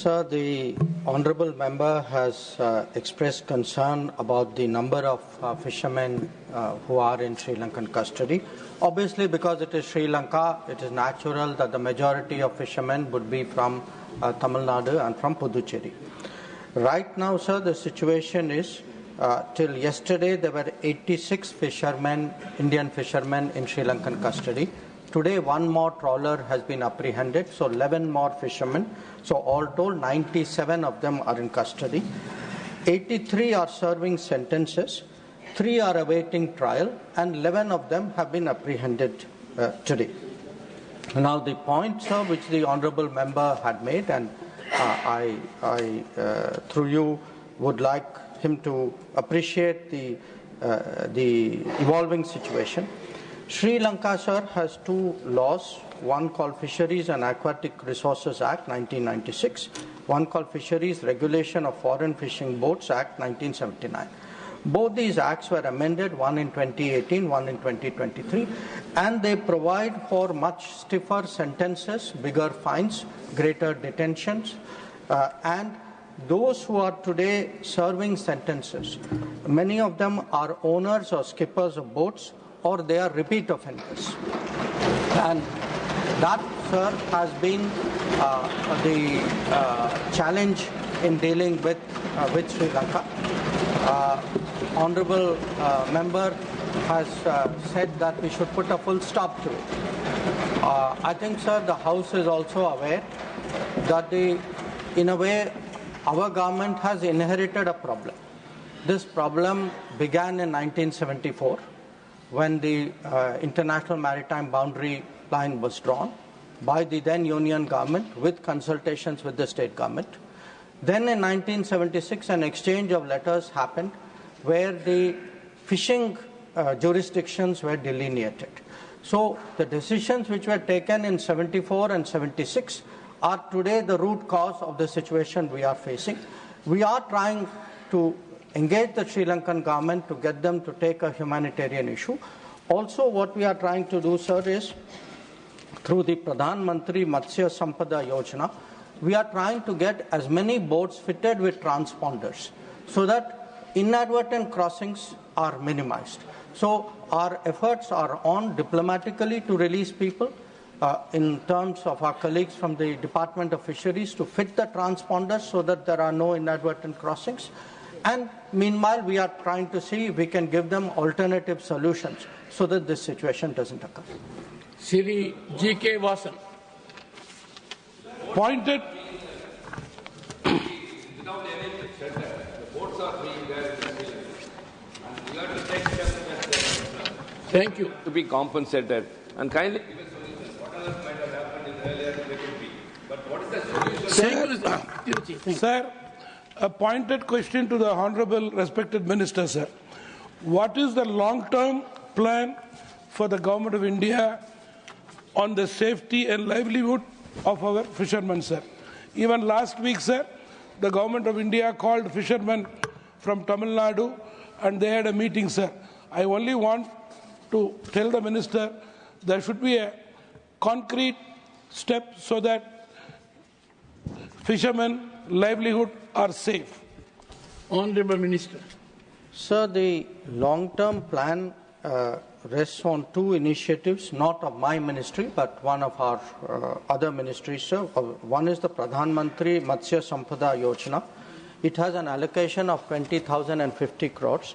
Sir, the honourable member has expressed concern about the number of fishermen who are in Sri Lankan custody. Obviously, because it is Sri Lanka, it is natural that the majority of fishermen would be from Tamil Nadu and from Puducherry. Right now, sir, the situation is till yesterday there were 86 fishermen, Indian fishermen in Sri Lankan custody. Today, one more trawler has been apprehended, so 11 more fishermen. So all told, 97 of them are in custody. 83 are serving sentences, 3 are awaiting trial, and 11 of them have been apprehended today. Now, the point, sir, which the honourable member had made, and I through you, would like him to appreciate the evolving situation. Sri Lanka, sir, has 2 laws, one called Fisheries and Aquatic Resources Act 1996, one called Fisheries Regulation of Foreign Fishing Boats Act 1979. Both these acts were amended, one in 2018, one in 2023, and they provide for much stiffer sentences, bigger fines, greater detentions, and those who are today serving sentences, many of them are owners or skippers of boats, or they are repeat offenders. And that, sir, has been the challenge in dealing with Sri Lanka. Honourable member has said that we should put a full stop to it. I think, sir, the House is also aware that in a way, our government has inherited a problem. This problem began in 1974. When the international maritime boundary line was drawn by the then Union government with consultations with the state government. Then in 1976, an exchange of letters happened where the fishing jurisdictions were delineated. So the decisions which were taken in 74 and 76 are today the root cause of the situation we are facing. We are trying to engage the Sri Lankan government to get them to take a humanitarian issue. Also, what we are trying to do, sir, is through the Pradhan Mantri Matsya Sampada Yojana, we are trying to get as many boats fitted with transponders so that inadvertent crossings are minimized. So our efforts are on diplomatically to release people in terms of our colleagues from the Department of Fisheries to fit the transponders so that there are no inadvertent crossings. And meanwhile, we are trying to see if we can give them alternative solutions so that this situation doesn't occur. Sri G.K. Vasan. Pointed. Without any shelter, the boats are being there in the sea. And we have to take steps Thank you. to be compensated. And kindly give a solution. What else might have happened in the earlier, let it be. But what is the solution? Thank you. Sir, a pointed question to the Honourable Respected Minister, sir. What is the long-term plan for the Government of India on the safety and livelihood of our fishermen, sir? Even last week, sir, the Government of India called fishermen from Tamil Nadu and they had a meeting, sir. I only want to tell the Minister there should be a concrete step so that fishermen livelihood are safe. Honourable Minister. Sir, the long-term plan rests on 2 initiatives, not of my ministry, but one of our other ministries, sir. One is the Pradhan Mantri Matsya Sampada Yojana. It has an allocation of 20,050 crores,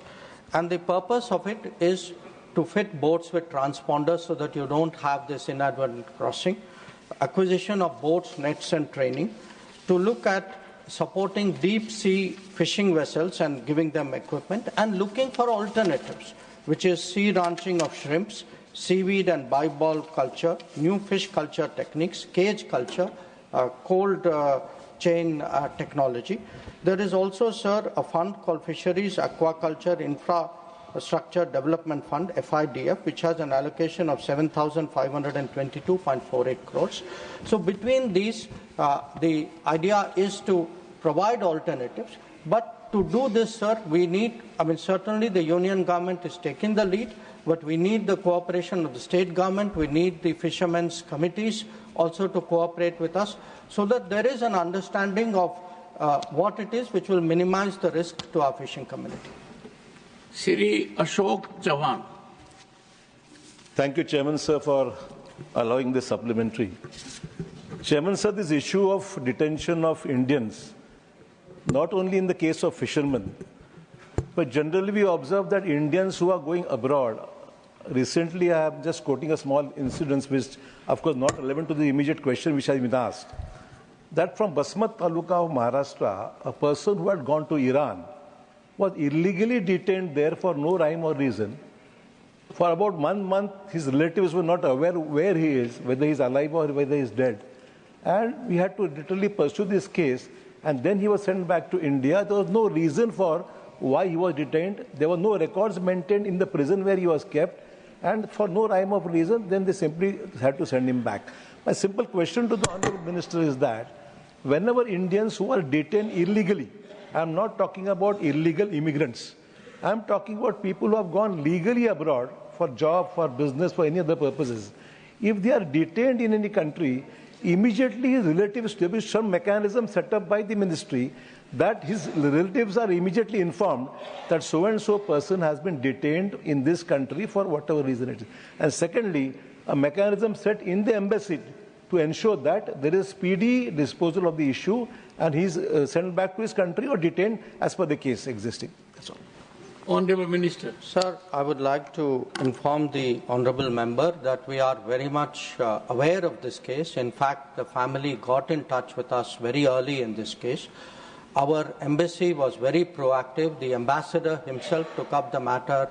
and the purpose of it is to fit boats with transponders so that you don't have this inadvertent crossing, acquisition of boats, nets and training, to look at supporting deep sea fishing vessels and giving them equipment, and looking for alternatives, which is sea ranching of shrimps, seaweed and bivalve culture, new fish culture techniques, cage culture, cold chain technology. There is also, sir, a fund called Fisheries Aquaculture Infrastructure Development Fund, FIDF, which has an allocation of 7,522.48 crores. So between these, the idea is to provide alternatives, but to do this, sir, we need, certainly the union government is taking the lead, but we need the cooperation of the state government, we need the fishermen's committees, also to cooperate with us so that there is an understanding of what it is which will minimize the risk to our fishing community. Sri Ashok Chavan. Thank you, Chairman, sir, for allowing this supplementary. Chairman, sir, this issue of detention of Indians, not only in the case of fishermen, but generally we observe that Indians who are going abroad, recently I am just quoting a small incident which, of course, not relevant to the immediate question which has been asked, that from Basmat Taluka of Maharashtra, a person who had gone to Iran was illegally detained there for no rhyme or reason. For about 1 month, his relatives were not aware where he is, whether he is alive or whether he is dead. And we had to literally pursue this case, and then he was sent back to India. There was no reason for why he was detained. There were no records maintained in the prison where he was kept, and for no rhyme of reason, then they simply had to send him back. My simple question to the Honourable Minister is that whenever Indians who are detained illegally, I am not talking about illegal immigrants, I am talking about people who have gone legally abroad for job, for business, for any other purposes. If they are detained in any country, immediately his relatives establish some mechanism set up by the ministry that his relatives are immediately informed that so-and-so person has been detained in this country for whatever reason it is. And secondly, a mechanism set in the embassy to ensure that there is speedy disposal of the issue and he is sent back to his country or detained as per the case existing. That's all. Honorable Minister. Sir, I would like to inform the Honourable Member that we are very much aware of this case. In fact, the family got in touch with us very early in this case. Our embassy was very proactive. The ambassador himself took up the matter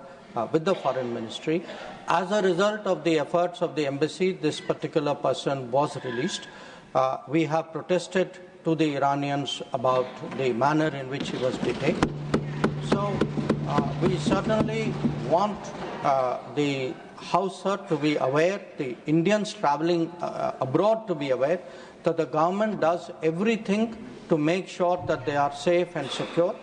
with the Foreign Ministry. As a result of the efforts of the embassy, this particular person was released. We have protested to the Iranians about the manner in which he was detained. So we certainly want the House, sir, to be aware, the Indians travelling abroad to be aware that the government does everything to make sure that they are safe and secure.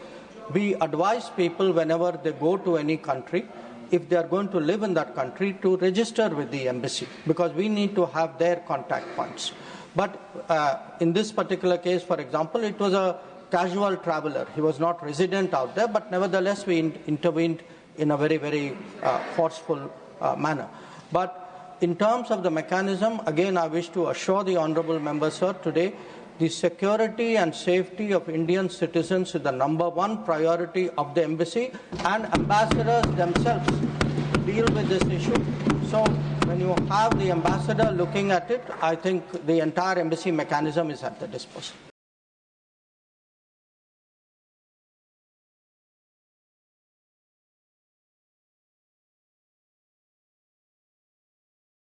We advise people whenever they go to any country, if they are going to live in that country, to register with the embassy, because we need to have their contact points. But in this particular case, for example, it was a casual traveler. He was not resident out there, but nevertheless we intervened in a very, very forceful manner. But in terms of the mechanism, again, I wish to assure the Honourable Member, sir, today, the security and safety of Indian citizens is the #1 priority of the embassy, and ambassadors themselves deal with this issue. So when you have the ambassador looking at it, I think the entire embassy mechanism is at the disposal.